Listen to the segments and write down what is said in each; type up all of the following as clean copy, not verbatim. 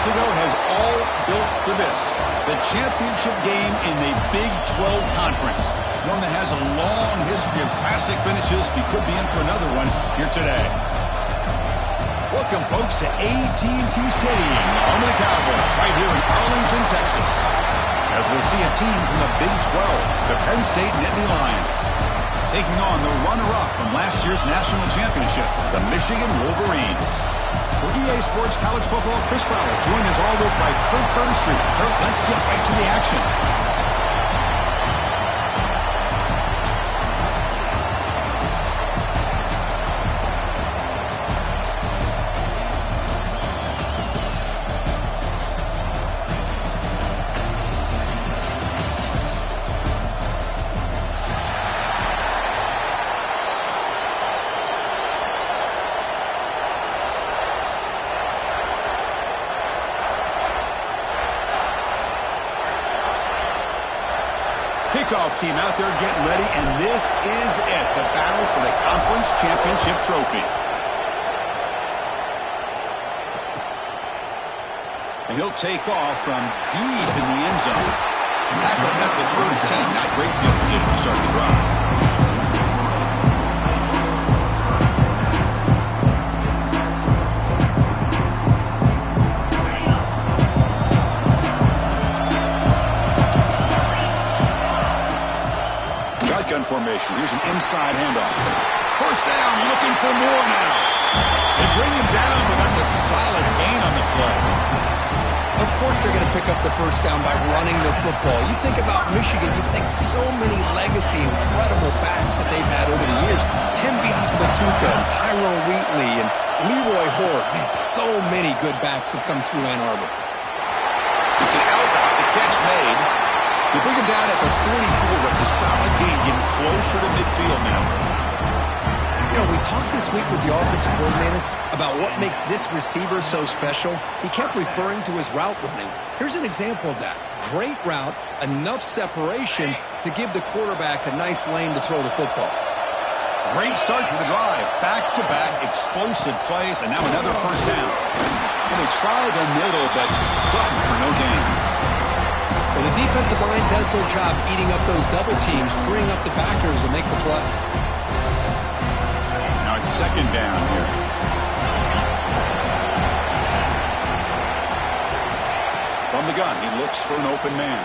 ago has all built for this. The championship game in the Big 12 Conference. One that has a long history of classic finishes. We could be in for another one here today. Welcome, folks, to AT&T Stadium, the home of the Cowboys, right here in Arlington, Texas. As we'll see a team from the Big 12, the Penn State Nittany Lions, taking on the runner-up from last year's national championship, the Michigan Wolverines. For EA Sports College Football, Chris Fowler, joined as always by Kurt Burnstreet. Kurt, let's get right to the action. Kickoff team out there getting ready, and this is it, the battle for the conference championship trophy. And he'll take off from deep in the end zone. Tackle at the 13, not great field position to start the drive. Formation. Here's an inside handoff. First down, looking for more now. They bring him down, but that's a solid gain on the play. Of course they're going to pick up the first down by running the football. You think about Michigan, you think so many legacy, incredible backs that they've had over the years. Tim Biakabatuka and Tyrone Wheatley and Leroy Hoare. Man, so many good backs have come through Ann Arbor. It's an outbound, the catch made. They bring him down at the 44. That's a solid gain, getting closer to midfield now. You know, we talked this week with the offensive coordinator about what makes this receiver so special. He kept referring to his route running. Here's an example of that. Great route, enough separation to give the quarterback a nice lane to throw the football. Great start to the drive. Back-to-back explosive plays, and now another first down. And they try the middle, but stuck for no gain. Well, the defensive line does their job eating up those double teams, freeing up the backers to make the play. Now it's second down here. From the gun, he looks for an open man.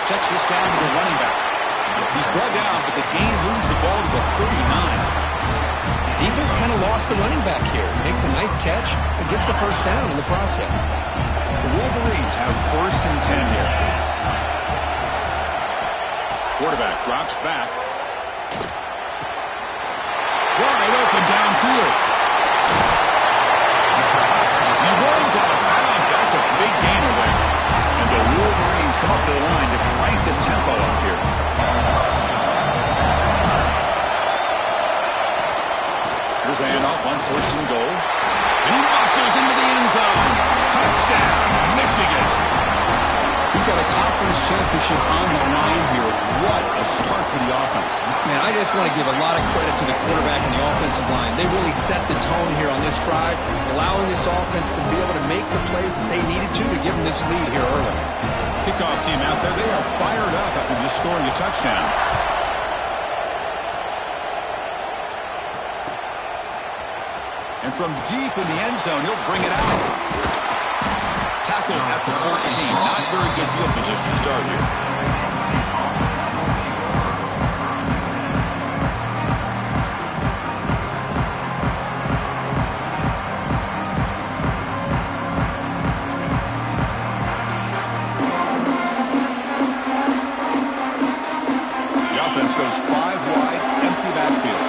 Checks this down to the running back. He's brought down, but the gain moves the ball to the 39. Defense kind of lost the running back here. Makes a nice catch and gets the first down in the process. The Wolverines have first and 10 here. Quarterback drops back. Wide open downfield. He runs out of bounds. That's a big gainer there. And the Wolverines come up to the line to crank the tempo up here. Here's the handoff on first and goal. And he muscles into the end zone. Touchdown, Michigan. We've got a conference championship on the line here. What a start for the offense. Man, I just want to give a lot of credit to the quarterback and the offensive line. They really set the tone here on this drive, allowing this offense to be able to make the plays that they needed to give them this lead here early. Kickoff team out there, they are fired up after just scoring a touchdown. And from deep in the end zone, he'll bring it out. Tackle at the 14. Not very good field position to start here. The offense goes 5 wide, empty backfield.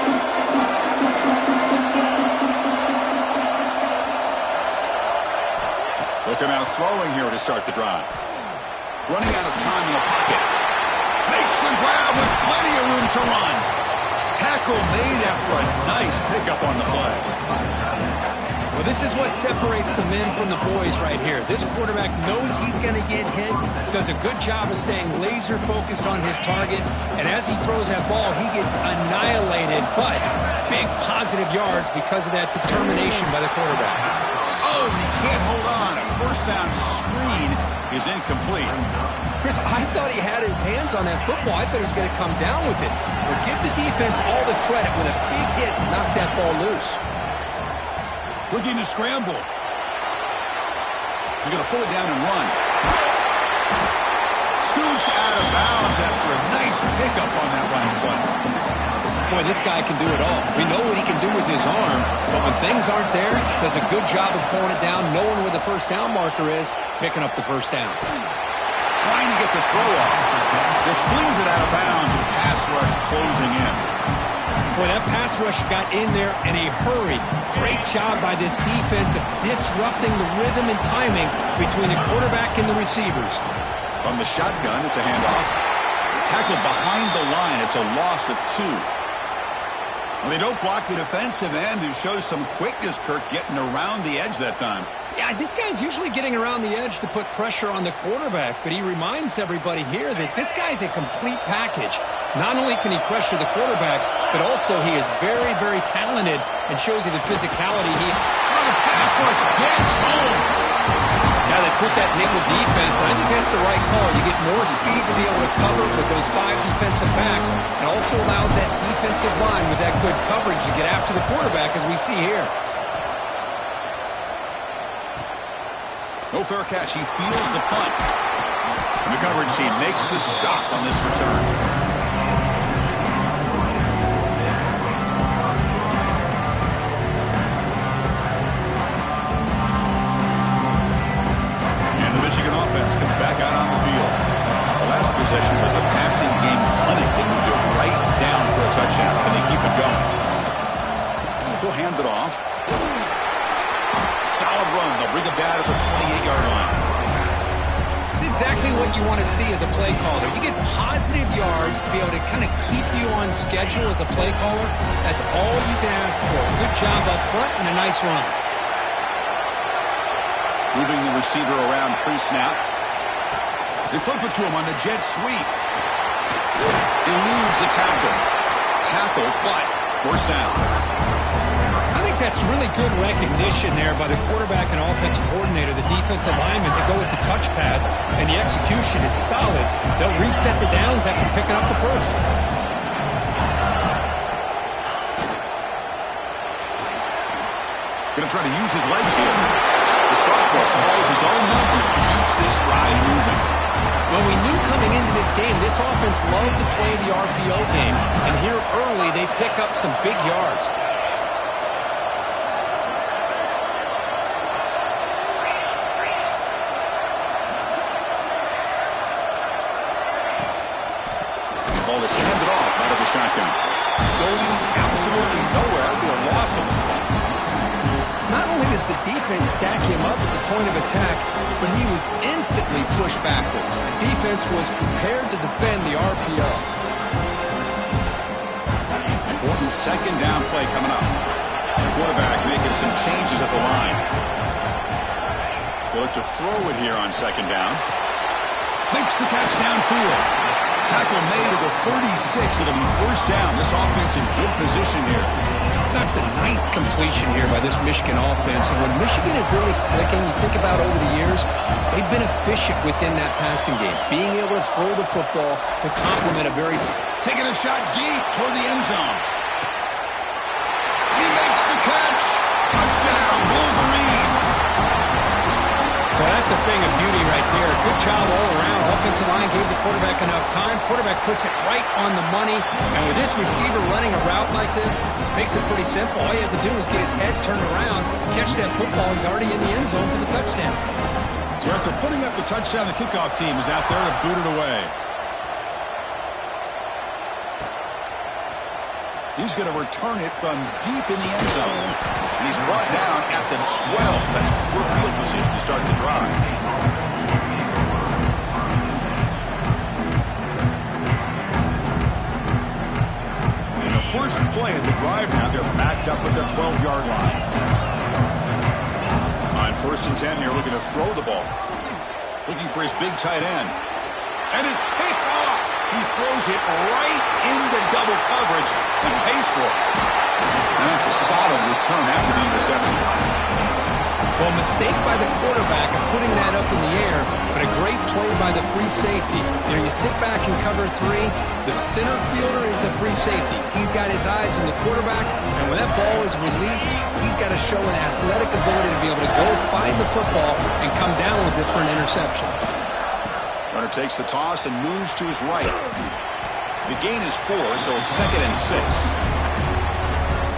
Look him out throwing here to start the drive. Running out of time in the pocket. Makes the grab with plenty of room to run. Tackle made after a nice pickup on the play. Well, this is what separates the men from the boys right here. This quarterback knows he's going to get hit, does a good job of staying laser focused on his target, and as he throws that ball, he gets annihilated, but big positive yards because of that determination by the quarterback. Oh, he can't first down screen is incomplete. Chris, I thought he had his hands on that football. I thought he was going to come down with it. But give the defense all the credit with a big hit to knock that ball loose. Looking to scramble. He's going to pull it down and run. Scoots out of bounds after a nice pickup on that running play. Boy, this guy can do it all. We know what he can do with his arm, but when things aren't there, does a good job of pulling it down, knowing where the first down marker is, picking up the first down. Trying to get the throw off. Just flings it out of bounds with pass rush closing in. Boy, that pass rush got in there in a hurry. Great job by this defense of disrupting the rhythm and timing between the quarterback and the receivers. From the shotgun, it's a handoff. Tackled behind the line. It's a loss of 2. Well, they don't block the defensive end, who shows some quickness, Kirk, getting around the edge that time. Yeah, this guy's usually getting around the edge to put pressure on the quarterback, but he reminds everybody here that this guy's a complete package. Not only can he pressure the quarterback, but also he is very, very talented and shows you the physicality. The pass rush gets home. Now they put that nickel defense, and I think that's the right call. You get more speed to be able to cover with those 5 defensive backs. It also allows that defensive line with that good coverage to get after the quarterback, as we see here. No fair catch. He feels the punt. And the coverage team makes the stop on this return. Michigan offense comes back out on the field. The last possession was a passing game clinic. They moved it right down for a touchdown, and they keep it going. He'll hand it off. Solid run. They'll bring it down to the 28-yard line. It's exactly what you want to see as a play caller. You get positive yards to be able to kind of keep you on schedule as a play caller. That's all you can ask for. Good job up front and a nice run. Moving the receiver around pre-snap. They flip it to him on the jet sweep. Eludes a tackle. Tackle, but first down. I think that's really good recognition there by the quarterback and offensive coordinator, the defensive lineman, to go with the touch pass, and the execution is solid. They'll reset the downs after picking up the first. Going to try to use his legs here. The sophomore calls his own number and keeps this drive moving. Well, we knew coming into this game, this offense loved to play the RPO game. And here early, they pick up some big yards. The ball is handed off out of the shotgun. Going absolutely nowhere to a loss of the ball. Not only does the defense stack him up at the point of attack, but he was instantly pushed backwards. The defense was prepared to defend the RPO. Important second down play coming up. The quarterback making some changes at the line. They'll look to throw it here on second down. Makes the catch downfield. Tackle made at the 36. It'll be first down. This offense in good position here. That's a nice completion here by this Michigan offense. And when Michigan is really clicking, you think about over the years, they've been efficient within that passing game. Being able to throw the football to complement a very... Taking a shot deep toward the end zone. He makes the catch. Touchdown, Wolverines. Well, that's a thing of beauty right there. Good job all around. Offensive line gave the quarterback enough time. Quarterback puts it right on the money. And with this receiver running a route like this, makes it pretty simple. All you have to do is get his head turned around, catch that football. He's already in the end zone for the touchdown. So after putting up the touchdown, the kickoff team is out there to boot it away. He's going to return it from deep in the end zone. And he's brought down at the 12. That's for field position to start the drive. And the first play of the drive now, they're backed up at the 12-yard line. On 1st and 10 here, looking to throw the ball. Looking for his big tight end. And it's picked off. He throws it right into double coverage and pays for it. And that's a solid return after the interception. Well, mistake by the quarterback of putting that up in the air, but a great play by the free safety. You know, you sit back and cover 3. The center fielder is the free safety. He's got his eyes on the quarterback, and when that ball is released, he's got to show an athletic ability to be able to go find the football and come down with it for an interception. Runner takes the toss and moves to his right. The gain is 4, so it's 2nd and 6.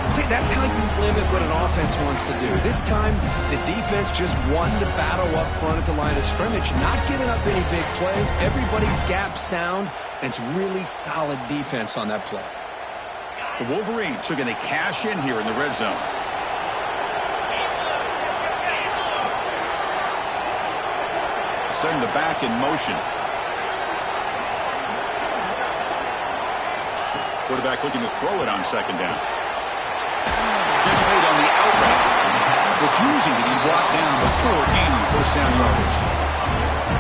See, that's how you limit what an offense wants to do. This time, the defense just won the battle up front at the line of scrimmage, not giving up any big plays. Everybody's gap sound, and it's really solid defense on that play. The Wolverines are going to cash in here in the red zone. Send the back in motion. Quarterback looking to throw it on 2nd down. Gets made on the out route, refusing to be brought down before gaining 1st down yardage.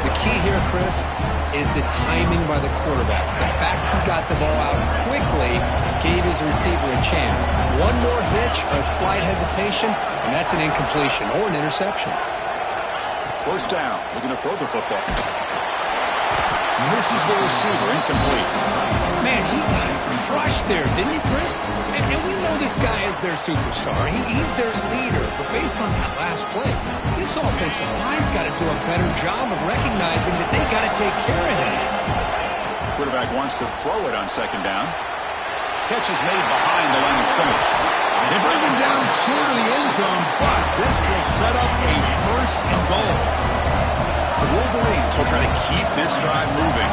The key here, Chris, is the timing by the quarterback. The fact he got the ball out quickly gave his receiver a chance. One more hitch or a slight hesitation, and that's an incompletion or an interception. 1st down, looking to throw the football. Misses the receiver, incomplete. Man, he got crushed there, didn't he, Chris? And we know this guy is their superstar. He's their leader. But based on that last play, this offensive line's got to do a better job of recognizing that they got to take care of him. Quarterback wants to throw it on 2nd down. Catch is made behind the line of scrimmage. They bring him down short of the end zone, but this will set up a 1st and goal. The Wolverines will try to keep this drive moving.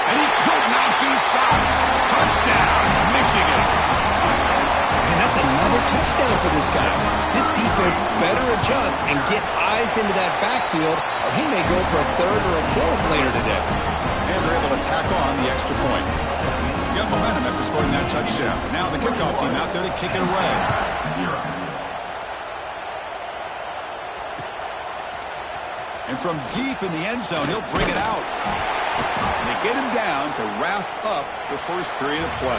And he could not be stopped. Touchdown, Michigan. And that's another touchdown for this guy. This defense better adjust and get eyes into that backfield, or he may go for a 3rd or a 4th later today. And they're able to tack on the extra point. You have momentum after scoring that touchdown. Now the kickoff team out there to kick it away. And from deep in the end zone, he'll bring it out. And they get him down to wrap up the 1st period of play.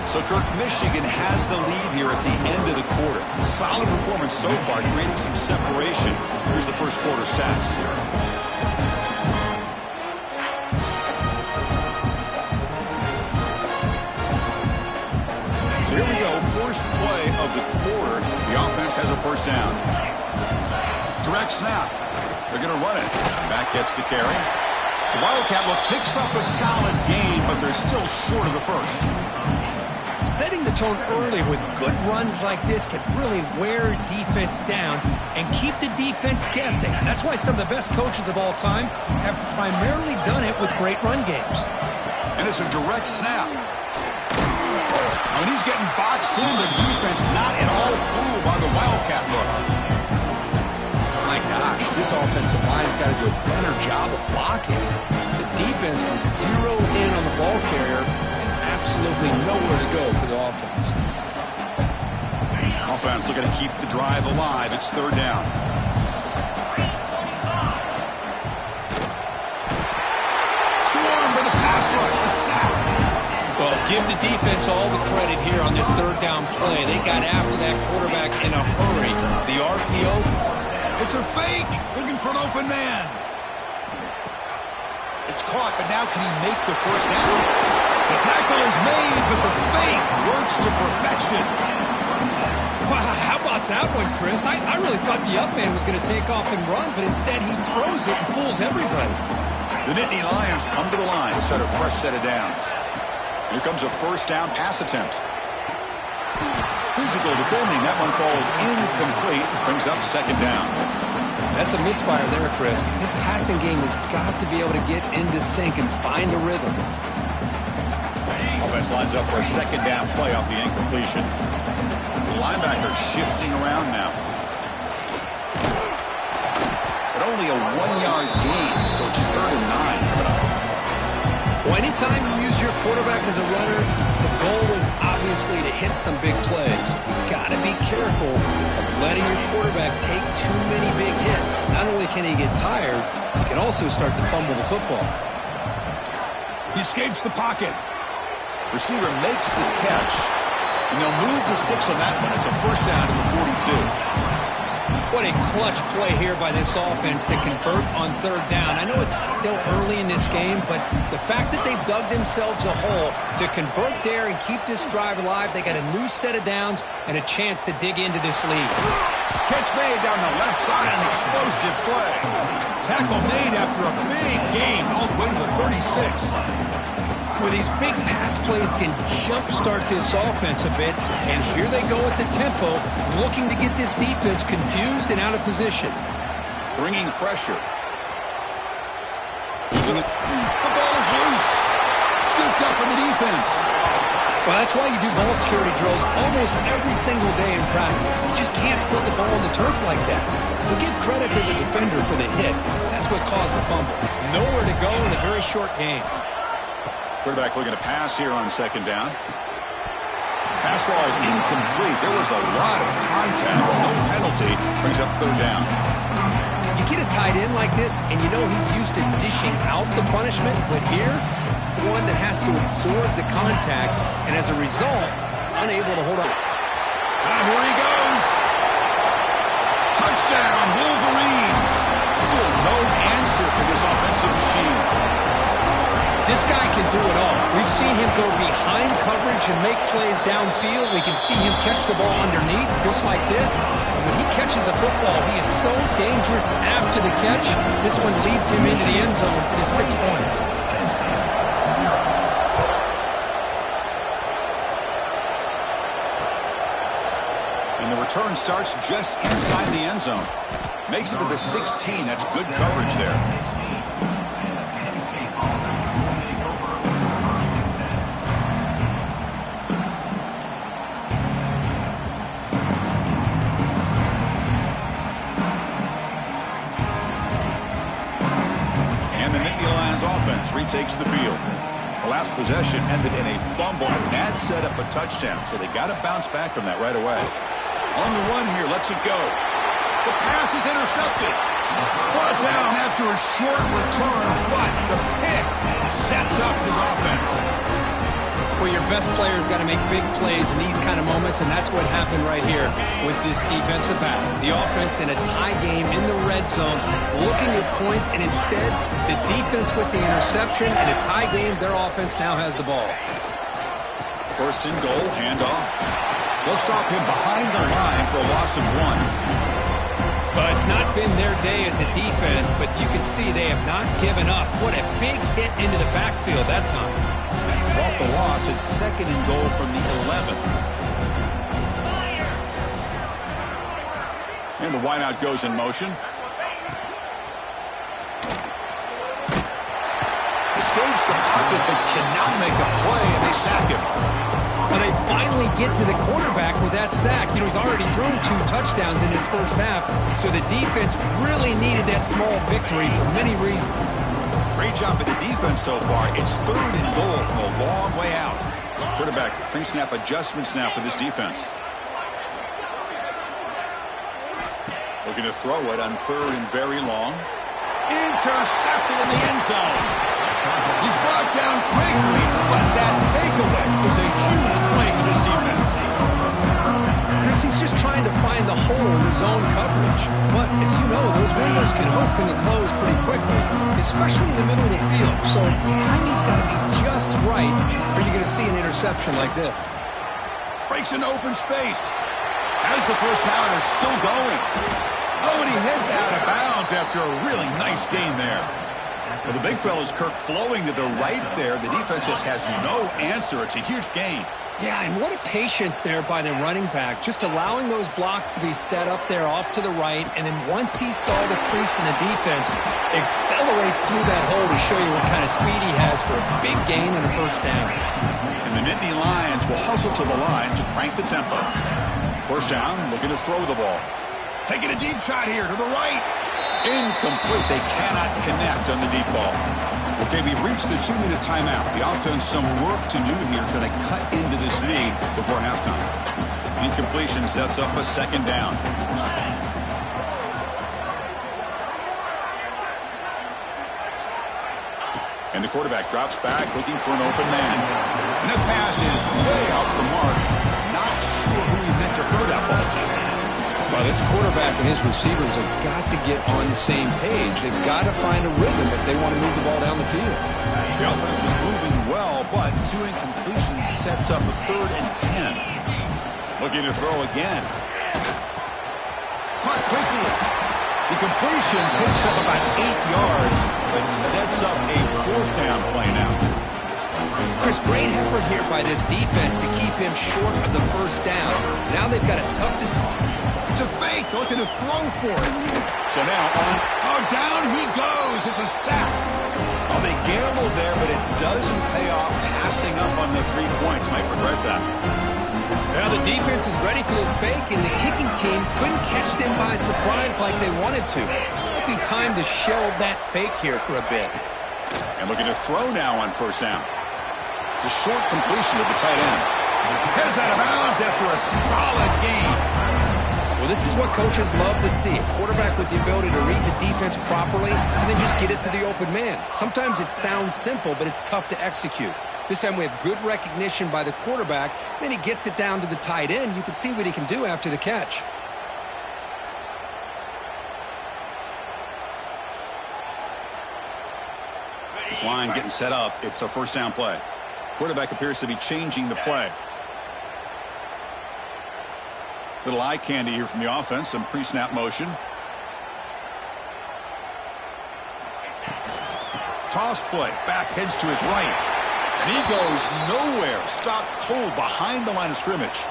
So, Kirk, Michigan has the lead here at the end of the quarter. Solid performance so far, creating some separation. Here's the 1st quarter stats. So here we go, 1st play of the quarter. The offense has a 1st down. Direct snap. They're going to run it. Back gets the carry. The Wildcat look picks up a solid gain, but they're still short of the 1st. Setting the tone early with good runs like this can really wear defense down and keep the defense guessing. That's why some of the best coaches of all time have primarily done it with great run games. And it's a direct snap. When he's getting boxed in, the defense not at all fooled by the Wildcat look. My gosh, this offensive line's got to do a better job of blocking. The defense was zeroed in on the ball carrier and absolutely nowhere to go for the offense. Offense looking to keep the drive alive. It's 3rd down. Swarmed by the pass rush. A sack. Well, give the defense all the credit here on this 3rd down play. They got after that quarterback in a hurry. The RPO. It's a fake. Looking for an open man. It's caught, but now can he make the 1st down? The tackle is made, but the fake works to perfection. Wow, how about that one, Chris? I really thought the up man was going to take off and run, but instead he throws it and fools everybody. The Nittany Lions come to the line to set a fresh set of downs. Here comes a 1st down pass attempt. Physical defending. That one falls incomplete. Brings up 2nd down. That's a misfire there, Chris. This passing game has got to be able to get into sync and find a rhythm. Offense lines up for a 2nd down play off the incompletion. The linebacker shifting around now. But only a 1-yard gain, so it's 3rd and 9. Well, anytime you use your quarterback as a runner, the goal is obviously to hit some big plays. You've got to be careful of letting your quarterback take too many big hits. Not only can he get tired, he can also start to fumble the football. He escapes the pocket. Receiver makes the catch. And they'll move the 6 on that one. It's a first down to the 42. What a clutch play here by this offense to convert on third down. I know it's still early in this game, but the fact that they've dug themselves a hole to convert there and keep this drive alive, they got a new set of downs and a chance to dig into this lead. Catch made down the left side, an explosive play. Tackle made after a big gain all the way to the 36. Where these big pass plays can jumpstart this offense a bit, and here they go at the tempo, looking to get this defense confused and out of position. Bringing pressure. The ball is loose. Scooped up in the defense. Well, that's why you do ball security drills almost every single day in practice. You just can't put the ball on the turf like that. We'll give credit to the defender for the hit, because that's what caused the fumble. Nowhere to go in a very short game. Quarterback looking to pass here on second down. Pass ball is incomplete. There was a lot of contact. No penalty. Brings up third down. You get a tight end like this, and you know he's used to dishing out the punishment, but here, the one that has to absorb the contact, and as a result, he's unable to hold up. Here he goes. Touchdown, Wolverines. Still no answer for this offensive machine. This guy can do it all. We've seen him go behind coverage and make plays downfield. We can see him catch the ball underneath, just like this. And when he catches a football, he is so dangerous after the catch. This one leads him into the end zone for the 6 points. And the return starts just inside the end zone. Makes it to the 16. That's good coverage there. Retakes the field. The last possession ended in a fumble, and that set up a touchdown, so they got to bounce back from that right away. On the run here, lets it go. The pass is intercepted. Brought down after a short return, but the pick sets up his offense. Well, your best player's got to make big plays in these kind of moments, and that's what happened right here with this defensive battle. The offense in a tie game in the red zone, looking at points, and instead, the defense with the interception. In a tie game, their offense now has the ball. First and goal, handoff. They'll stop him behind the line for a loss of 1. Well, it's not been their day as a defense, but you can see they have not given up. What a big hit into the backfield that time. Off the loss, it's second and goal from the 11. And the wideout goes in motion. Escapes the pocket, but cannot make a play, and they sack him. Well, they finally get to the quarterback with that sack. You know, he's already thrown 2 touchdowns in his first half, so the defense really needed that small victory for many reasons. Great job by the defense so far. It's third and goal from a long way out. Quarterback pre-snap adjustments now for this defense. Looking to throw it on third and very long. Intercepted in the end zone. He's brought down quickly, but that takeaway is a huge play for this defense. Chris, he's just trying to find the hole in his own coverage. But, as you know, those windows can open and close pretty quickly, especially in the middle of the field. So the timing's got to be just right, or you're going to see an interception like this. Breaks into open space. As the first down is still going. Oh, and he heads out of bounds after a really nice gain there. Well, the big fella's Kirk flowing to the right there. The defense just has no answer. It's a huge gain. Yeah, and what a patience there by the running back, just allowing those blocks to be set up there off to the right, and then once he saw the crease in the defense, accelerates through that hole to show you what kind of speed he has for a big gain and a first down. And the Nittany Lions will hustle to the line to crank the tempo. First down, looking to throw the ball. Taking a deep shot here to the right. Incomplete. They cannot connect on the deep ball. Okay, we've reached the 2-minute timeout. The offense some work to do here trying to cut into this lead before halftime. Incompletion sets up a second down. And the quarterback drops back looking for an open man. And the pass is way off the mark. not sure who he meant to throw that ball to. Well, this quarterback and his receivers have got to get on the same page. They've got to find a rhythm if they want to move the ball down the field. The offense was moving well, but 2 incompletions sets up a 3rd and 10. Looking to throw again. Caught quickly. The completion picks up about 8 yards, but sets up a 4th down play now. Chris, great effort here by this defense to keep him short of the 1st down. Now they've got a tough It's a fake. They're looking to throw for it. So now down he goes. It's a sack. Well, they gambled there, but it doesn't pay off. Passing up on the 3 points. Might regret that. Now the defense is ready for this fake, and the kicking team couldn't catch them by surprise like they wanted to. Might be time to shell that fake here for a bit. And looking to throw now on 1st down. The short completion to the tight end. Heads out of bounds after a solid game. Well, this is what coaches love to see. A quarterback with the ability to read the defense properly and then just get it to the open man. Sometimes it sounds simple, but it's tough to execute. This time we have good recognition by the quarterback. Then he gets it down to the tight end. You can see what he can do after the catch. This line getting set up. It's a 1st down play. Quarterback appears to be changing the play. Little eye candy here from the offense. Some pre-snap motion. Toss play. Back heads to his right. And he goes nowhere. Stopped cold behind the line of scrimmage.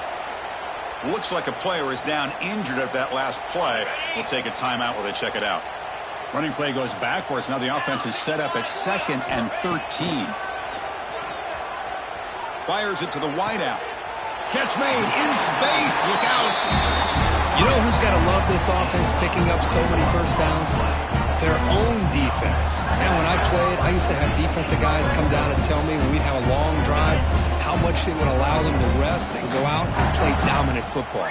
Looks like a player is down injured at that last play. We'll take a timeout while they check it out. Running play goes backwards. Now the offense is set up at 2nd and 13. Fires it to the wideout. Catch made in space. Look out. You know who's got to love this offense picking up so many 1st downs? Their own defense. Man, when I played, I used to have defensive guys come down and tell me when we'd have a long drive how much it would allow them to rest and go out and play dominant football.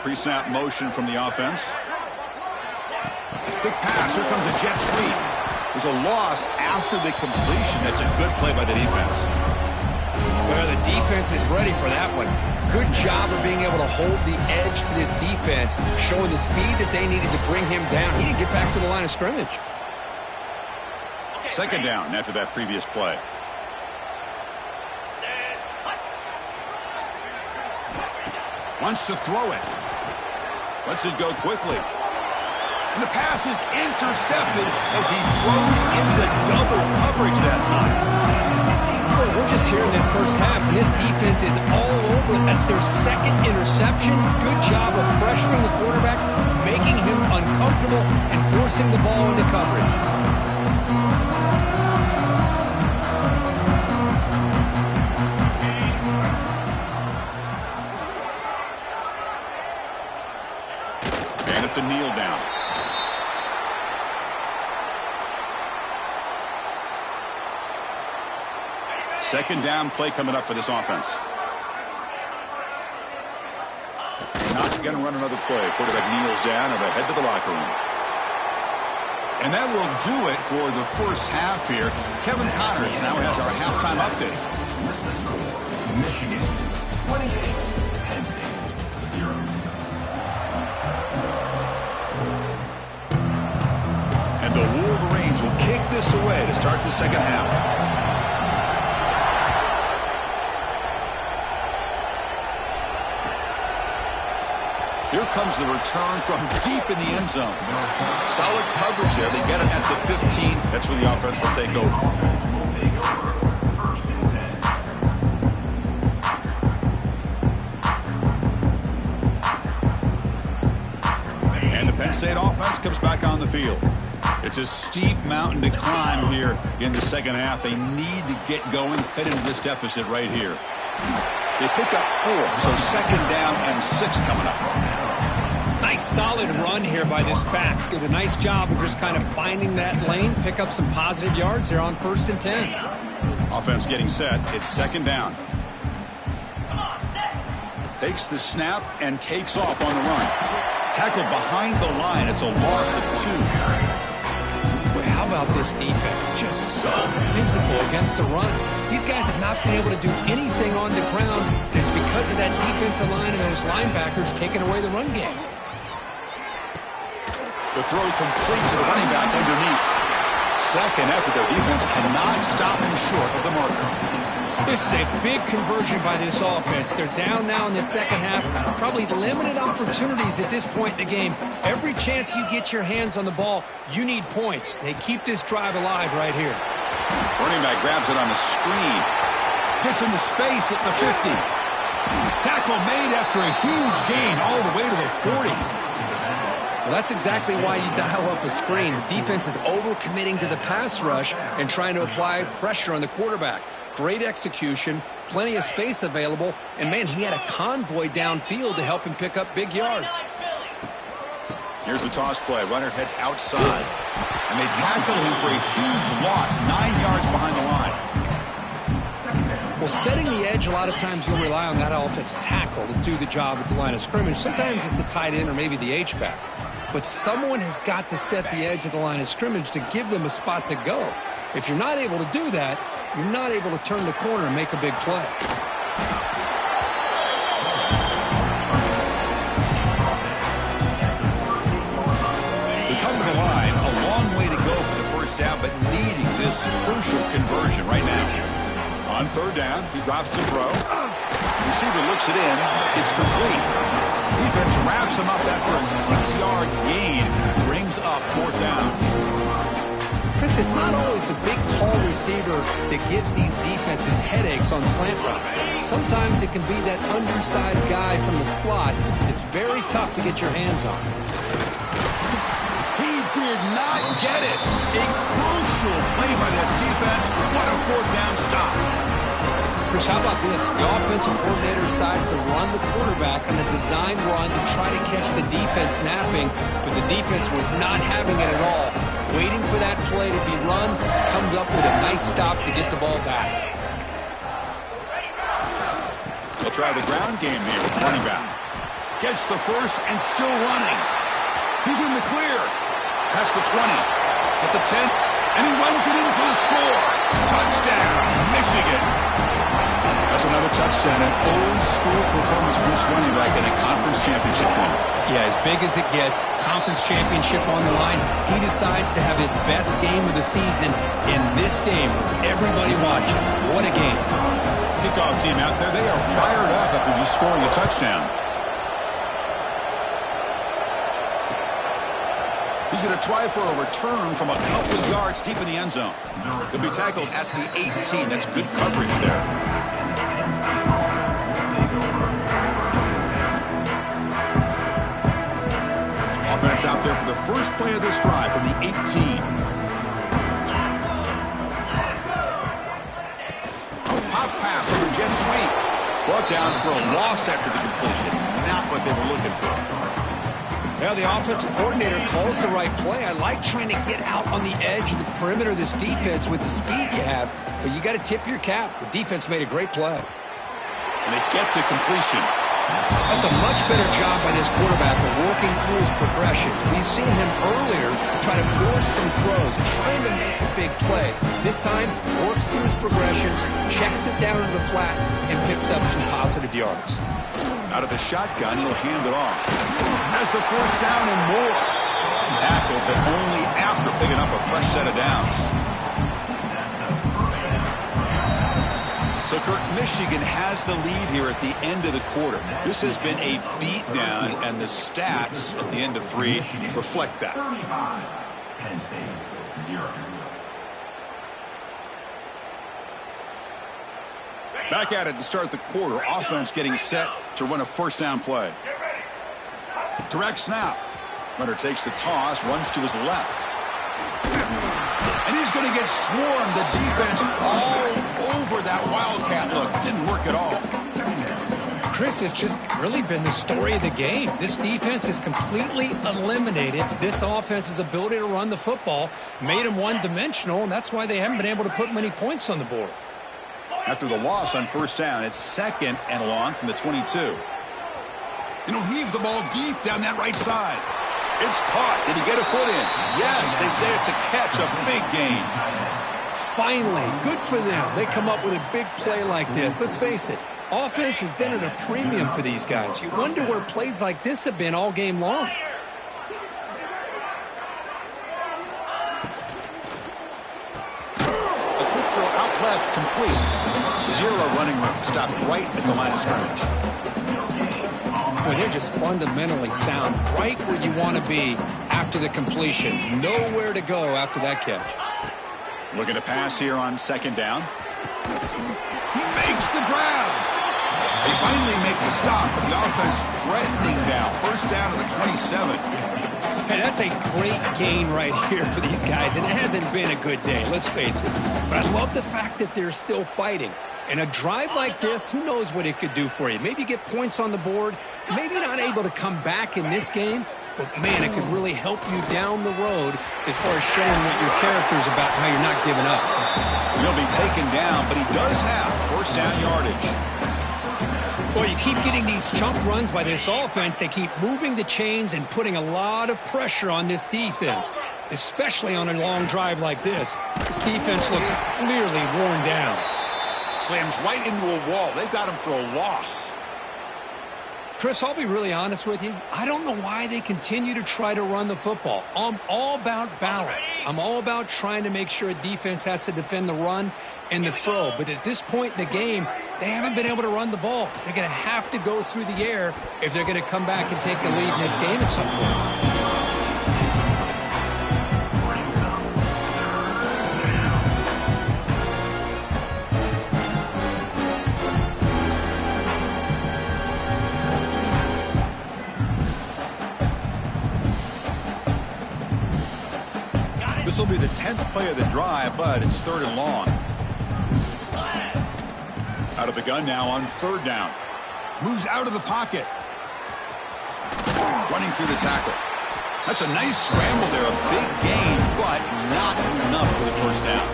Pre-snap motion from the offense. Big pass. Here comes a jet sweep. There's a loss after the completion. That's a good play by the defense. Well, the defense is ready for that one. Good job of being able to hold the edge to this defense, showing the speed that they needed to bring him down. He didn't get back to the line of scrimmage. 2nd down after that previous play. Wants to throw it. Lets it go quickly. And the pass is intercepted as he throws into double coverage that time. Well, we're just here in this 1st half, and this defense is all over it. That's their 2nd interception. Good job of pressuring the quarterback, making him uncomfortable, and forcing the ball into coverage. And it's a kneel down. Second down play coming up for this offense. Not going to run another play. Quarterback kneels down and they head to the locker room. And that will do it for the 1st half here. Kevin Connors now has our halftime update. Michigan 28, Penn State 0. And the Wolverines will kick this away to start the 2nd half. Here comes the return from deep in the end zone. Solid coverage there. They get it at the 15. That's where the offense will take over. And the Penn State offense comes back on the field. It's a steep mountain to climb here in the 2nd half. They need to get going, cut into this deficit right here. They pick up 4, so 2nd down and 6 coming up. Nice solid run here by this back. Did a nice job of just kind of finding that lane, pick up some positive yards there on 1st and 10. Offense getting set. It's 2nd down. Takes the snap and takes off on the run. Tackled behind the line. It's a loss of 2. about this defense? Just so physical against the run. These guys have not been able to do anything on the ground, and it's because of that defensive line and those linebackers taking away the run game. The throw complete to the running back underneath. Second effort, their defense cannot stop him short of the marker. This is a big conversion by this offense. They're down now in the second half. Probably limited opportunities at this point in the game. Every chance you get your hands on the ball, you need points. They keep this drive alive right here. Running back grabs it on the screen. Gets into space at the 50. Tackle made after a huge gain all the way to the 40. Well, that's exactly why you dial up a screen. The defense is overcommitting to the pass rush and trying to apply pressure on the quarterback. Great execution, plenty of space available, and, man, he had a convoy downfield to help him pick up big yards. Here's the toss play. Runner heads outside, and they tackle him for a huge loss, 9 yards behind the line. Well, setting the edge, a lot of times you'll rely on that offensive tackle to do the job at the line of scrimmage. Sometimes it's a tight end or maybe the H-back. But someone has got to set the edge of the line of scrimmage to give them a spot to go. If you're not able to do that, you're not able to turn the corner and make a big play. They come to the line, a long way to go for the first down, but needing this crucial conversion right now. On third down, he drops to throw. Receiver looks it in. It's complete. Defense wraps him up after a 6-yard gain. Brings up fourth down. Chris, it's not always the big, tall receiver that gives these defenses headaches on slant routes. Sometimes it can be that undersized guy from the slot. It's very tough to get your hands on. He did not get it. A crucial play by this defense. What a fourth down stop. Chris, how about this? The offensive coordinator decides to run the quarterback on a design run to try to catch the defense napping, but the defense was not having it at all. Waiting for that play to be run, comes up with a nice stop to get the ball back. They'll try the ground game here with running back. Gets the first and still running. He's in the clear. Past the 20, at the 10, and he runs it in for the score. Touchdown, Michigan. That's another touchdown, an old-school performance for this running back in a conference championship game. Yeah, as big as it gets, conference championship on the line, he decides to have his best game of the season in this game with everybody watching. What a game. Kickoff team out there, they are fired up after just scoring a touchdown. He's going to try for a return from a couple of yards deep in the end zone. He'll be tackled at the 18. That's good coverage there. Offense out there for the first play of this drive from the 18. A pop pass on the jet sweep. Brought down for a loss after the completion. Not what they were looking for. Yeah, the offensive coordinator calls the right play. I like trying to get out on the edge of the perimeter of this defense with the speed you have, but you got to tip your cap. The defense made a great play. And they get the completion. That's a much better job by this quarterback of working through his progressions. We've seen him earlier try to force some throws, trying to make a big play. This time, works through his progressions, checks it down to the flat, and picks up some positive yards. Out of the shotgun, he'll hand it off. Has the first down and more. Tackled, but only after picking up a fresh set of downs. So, Kurt, Michigan has the lead here at the end of the quarter. This has been a beatdown, and the stats at the end of 3 reflect that. 35, Penn State, 0. Back at it to start the quarter. Offense getting set to run a first down play. Direct snap. Runner takes the toss, runs to his left. And he's going to get swarmed. The defense all over that Wildcat look. Didn't work at all. Chris, it's just really been the story of the game. This defense has completely eliminated this offense's ability to run the football, made them one-dimensional, and that's why they haven't been able to put many points on the board. After the loss on first down, it's second and long from the 22. And he'll heave the ball deep down that right side. It's caught. Did he get a foot in? Yes, they say it's a catch, a big gain. Finally, good for them. They come up with a big play like this. Let's face it, offense has been at a premium for these guys. You wonder where plays like this have been all game long. A quick throw out left, complete. Zero running room. Stopped right at the line of scrimmage. Well, they're just fundamentally sound, right where you want to be after the completion. Nowhere to go after that catch. Looking to pass here on second down. He makes the grab. They finally make the stop, but the offense threatening now. First down to the 27. Hey, that's a great gain right here for these guys, and it hasn't been a good day, let's face it. But I love the fact that they're still fighting. And a drive like this, who knows what it could do for you. Maybe get points on the board, maybe not able to come back in this game, but, man, it could really help you down the road as far as showing what your character's about and how you're not giving up. He'll be taken down, but he does have first down yardage. Well, you keep getting these chunk runs by this offense. They keep moving the chains and putting a lot of pressure on this defense, especially on a long drive like this. This defense looks clearly worn down. Slams right into a wall. They've got him for a loss. Chris, I'll be really honest with you. I don't know why they continue to try to run the football. I'm all about balance. I'm all about trying to make sure a defense has to defend the run and the throw. But at this point in the game, they haven't been able to run the ball. They're going to have to go through the air if they're going to come back and take the lead in this game at some point. This will be the 10th play of the drive, but it's third and long. Out of the gun now on third down. Moves out of the pocket. Running through the tackle. That's a nice scramble there. A big gain, but not enough for the first down.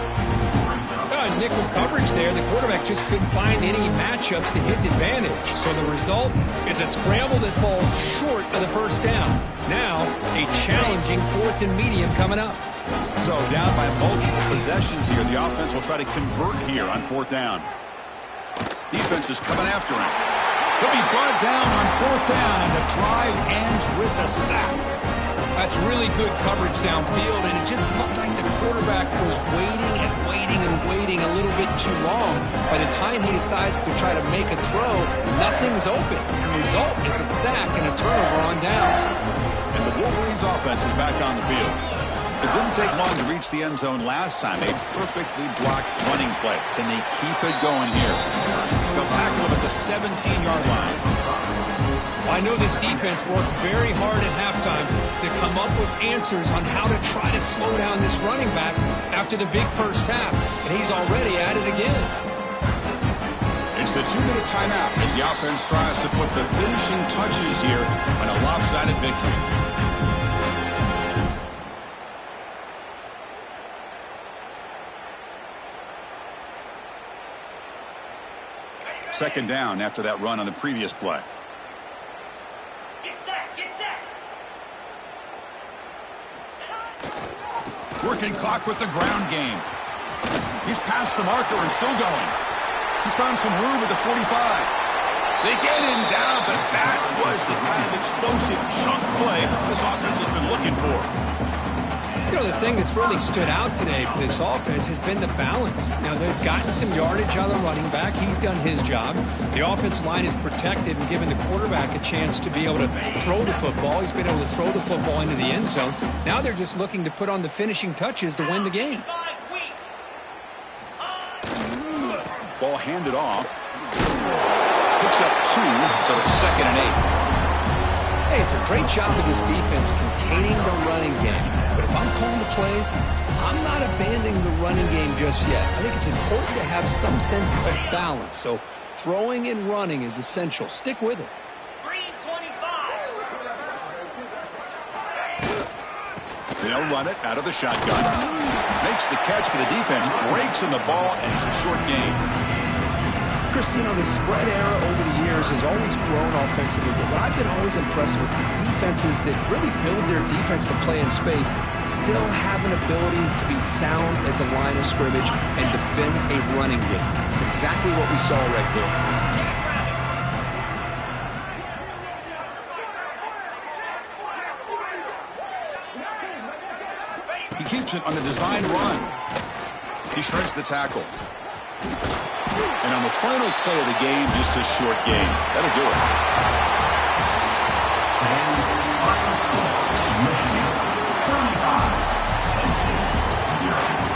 Nickel coverage there. The quarterback just couldn't find any matchups to his advantage. So the result is a scramble that falls short of the first down. Now, a challenging fourth and medium coming up. So down by multiple possessions here. The offense will try to convert here on fourth down. Defense is coming after him. He'll be brought down on fourth down, and the drive ends with a sack. That's really good coverage downfield, and it just looked like the quarterback was waiting and waiting and waiting a little bit too long. By the time he decides to try to make a throw, nothing's open. The result is a sack and a turnover on downs. And the Wolverines' offense is back on the field. It didn't take long to reach the end zone last time. A perfectly blocked running play. Can they keep it going here? They'll tackle him at the 17-yard line. I know this defense worked very hard at halftime to come up with answers on how to try to slow down this running back after the big first half, and he's already at it again. It's the 2-minute timeout as the offense tries to put the finishing touches here on a lopsided victory. Second down after that run on the previous play. Get set, get set. Working clock with the ground game. He's past the marker and still going. He's found some room at the 45. They get him down, but that was the kind of explosive chunk play this offense has been looking for. You know, the thing that's really stood out today for this offense has been the balance. Now, they've gotten some yardage on the running back. He's done his job. The offensive line is protected and given the quarterback a chance to be able to throw the football. He's been able to throw the football into the end zone. Now they're just looking to put on the finishing touches to win the game. Ball handed off. Picks up 2, so it's 2nd and 8. Hey, it's a great job of this defense containing the running game. But if I'm calling the plays, I'm not abandoning the running game just yet. I think it's important to have some sense of balance. So throwing and running is essential. Stick with it. Green 25. They'll run it out of the shotgun. Makes the catch for the defense. Breaks in the ball, and it's a short game. Christine, the spread era over the years has always grown offensively, but what I've been always impressed with defenses that really build their defense to play in space still have an ability to be sound at the line of scrimmage and defend a running game. It's exactly what we saw right there. He keeps it on the design run. He shreds the tackle. And on the final play of the game, just a short game. That'll do it. And final score, Michigan 35, Tennessee 0.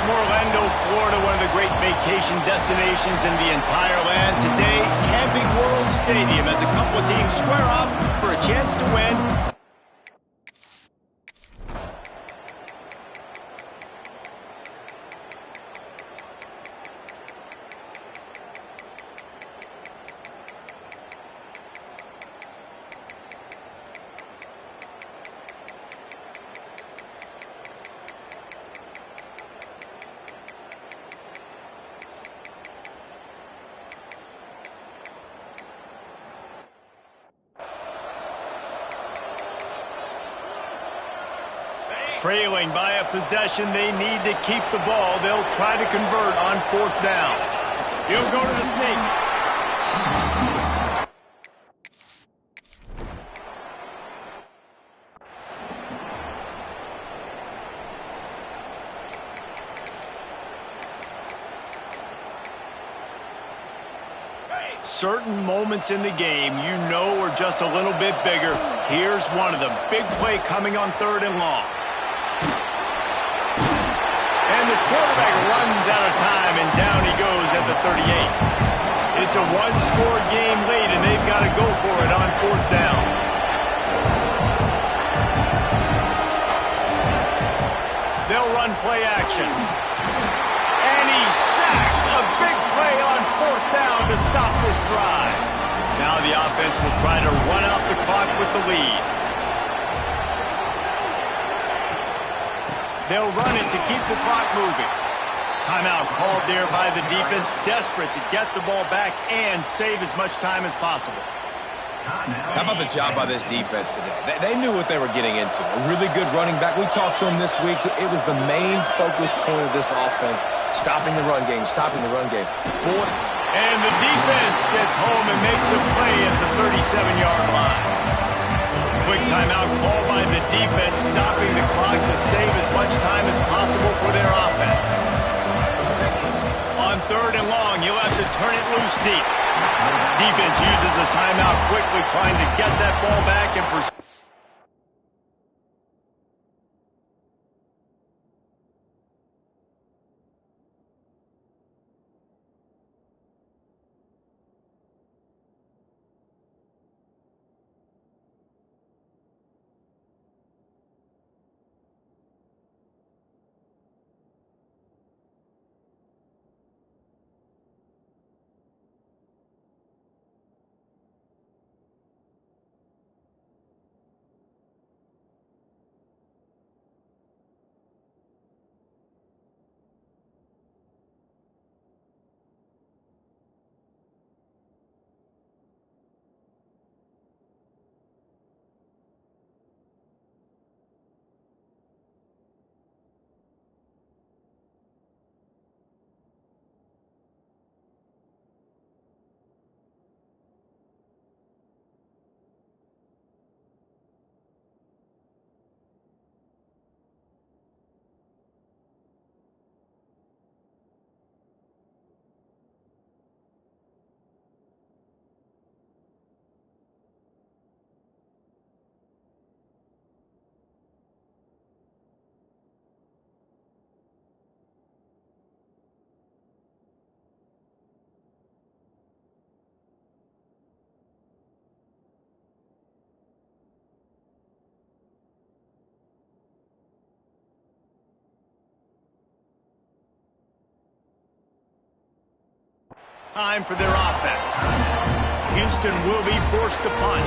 Orlando, Florida, one of the great vacation destinations in the entire land. Today, Camping World Stadium as a couple of teams square off for a chance to win. Trailing by a possession, they need to keep the ball. They'll try to convert on 4th down. He'll go to the sneak. Certain moments in the game you know are just a little bit bigger. Here's one of them. Big play coming on 3rd and long. And the quarterback runs out of time, and down he goes at the 38. It's a one-score game late, and they've got to go for it on 4th down. They'll run play action. And he's sacked. A big play on 4th down to stop this drive. Now the offense will try to run out the clock with the lead. They'll run it to keep the clock moving. Timeout called there by the defense, desperate to get the ball back and save as much time as possible. How about the job by this defense today? They knew what they were getting into. A really good running back. We talked to him this week. It was the main focus point of this offense, stopping the run game, stopping the run game. Boy. And the defense gets home and makes a play at the 37-yard line. Quick timeout called by the defense, stopping the clock to save as much time as possible for their offense. On 3rd and long, you'll have to turn it loose deep. Defense uses a timeout quickly, trying to get that ball back and pursue. Time for their offense. Houston will be forced to punt.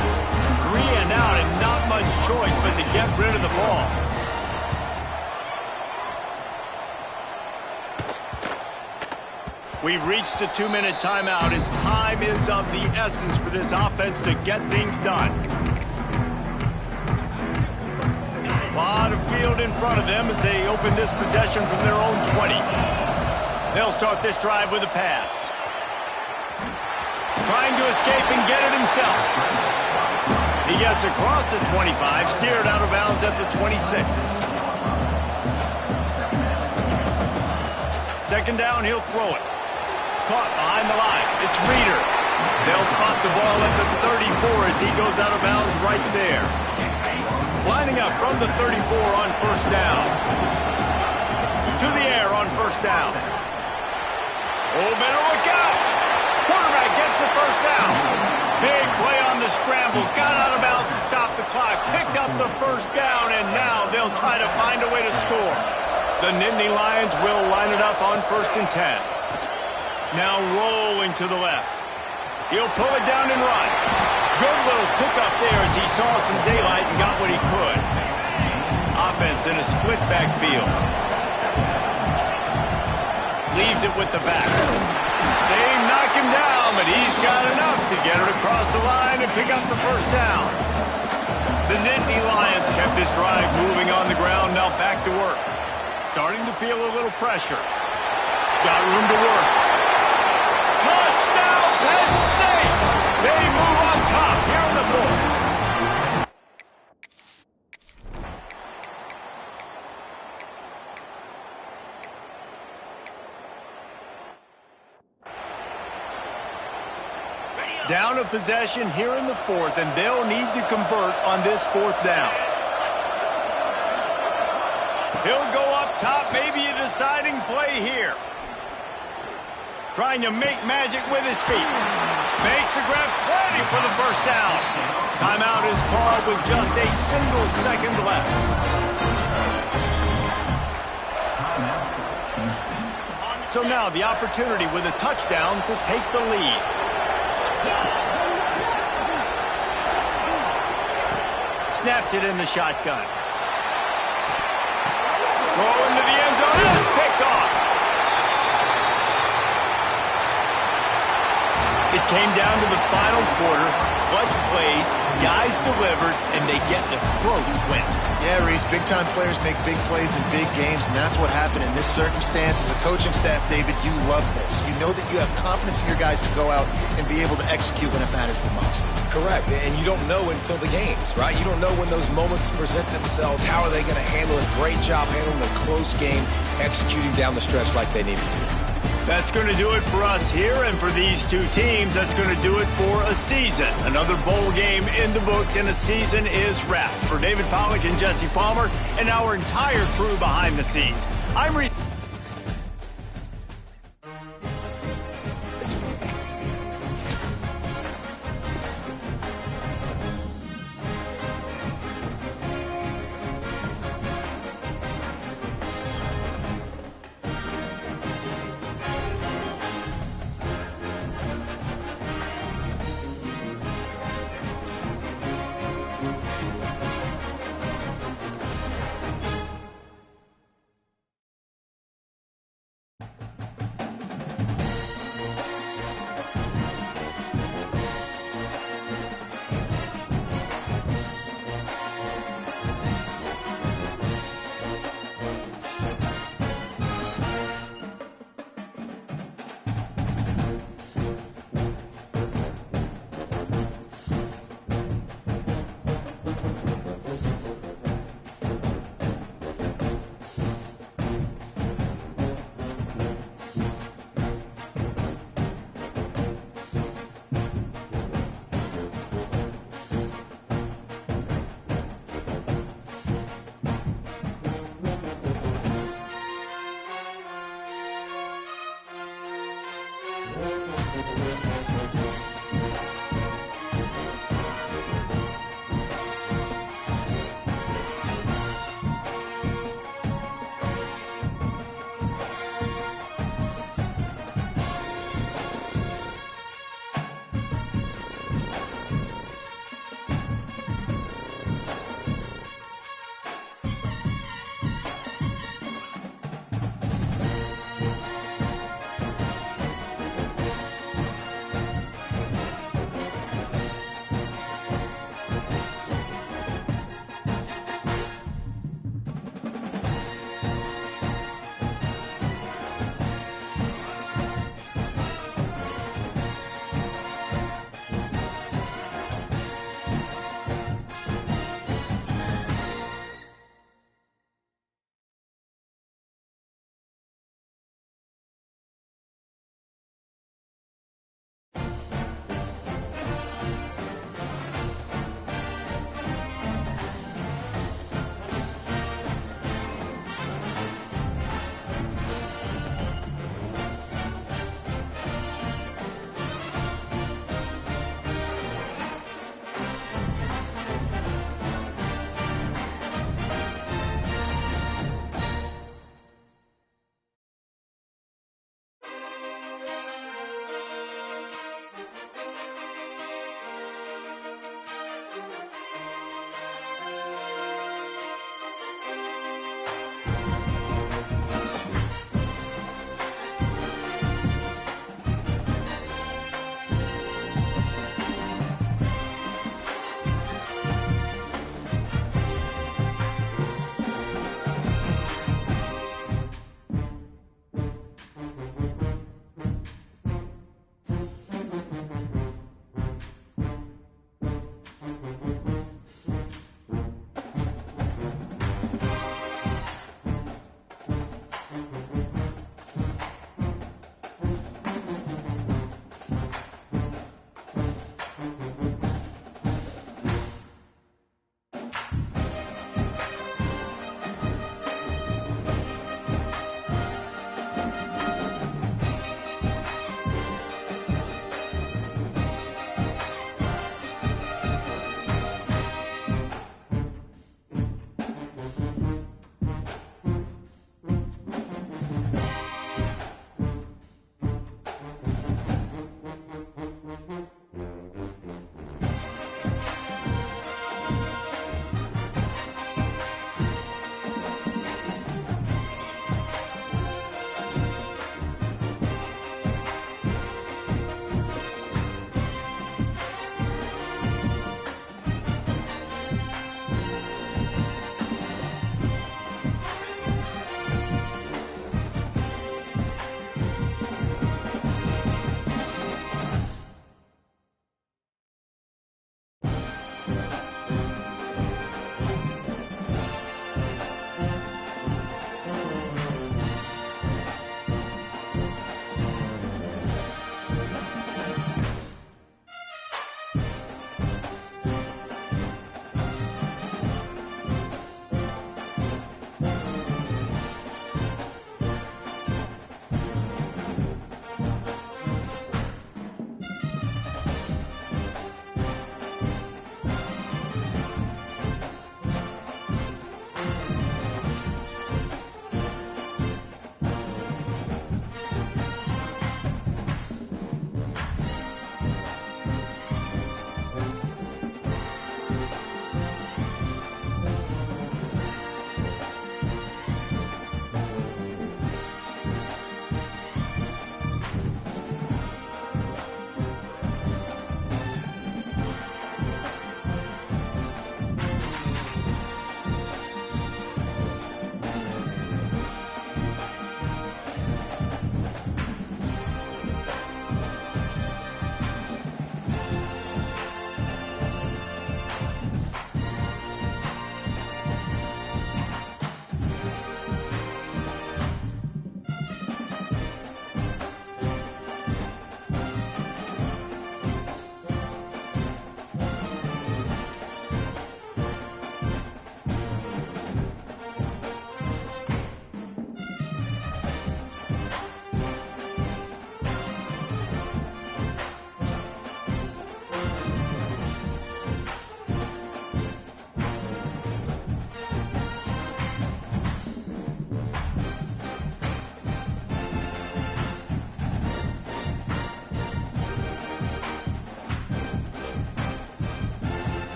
3 and out and not much choice but to get rid of the ball. We've reached the 2-minute timeout, and time is of the essence for this offense to get things done. A lot of field in front of them as they open this possession from their own 20. They'll start this drive with a pass. Trying to escape and get it himself. He gets across the 25, steered out of bounds at the 26. 2nd down, he'll throw it. Caught behind the line. It's Reeder. They'll spot the ball at the 34 as he goes out of bounds right there. Lining up from the 34 on 1st down. To the air on first down. Oh, better look out. Quarterback gets the first down. Big play on the scramble. Got out of bounds, stopped the clock, picked up the first down, and now they'll try to find a way to score. The Nittany Lions will line it up on 1st and 10. Now rolling to the left. He'll pull it down and run. Good little pickup there as he saw some daylight and got what he could. Offense in a split backfield. Leaves it with the back. They knock him down, but he's got enough to get it across the line and pick up the first down. The Nittany Lions kept this drive moving on the ground, now back to work. Starting to feel a little pressure. Got room to work. Touchdown, Penn State! They move on top here in the 4th. Down a possession here in the 4th, and they'll need to convert on this 4th down. He'll go up top, maybe a deciding play here. Trying to make magic with his feet. Makes the grab, ready for the first down. Timeout is called with just a single second left. So now the opportunity with a touchdown to take the lead. Snaps it in the shotgun. Throw into the end zone, and it's picked off. It came down to the final quarter. Clutch plays, guys delivered, and they get a close win. Yeah, Reese, big-time players make big plays in big games, and that's what happened in this circumstance. As a coaching staff, David, you love this. You know that you have confidence in your guys to go out and be able to execute when it matters the most. Correct, and you don't know until the games, right? You don't know when those moments present themselves. How are they going to handle it? Great job handling a close game, executing down the stretch like they needed to. That's going to do it for us here, and for these two teams, that's going to do it for a season. Another bowl game in the books, and a season is wrapped. For David Pollack and Jesse Palmer, and our entire crew behind the scenes, I'm Reese.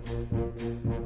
game.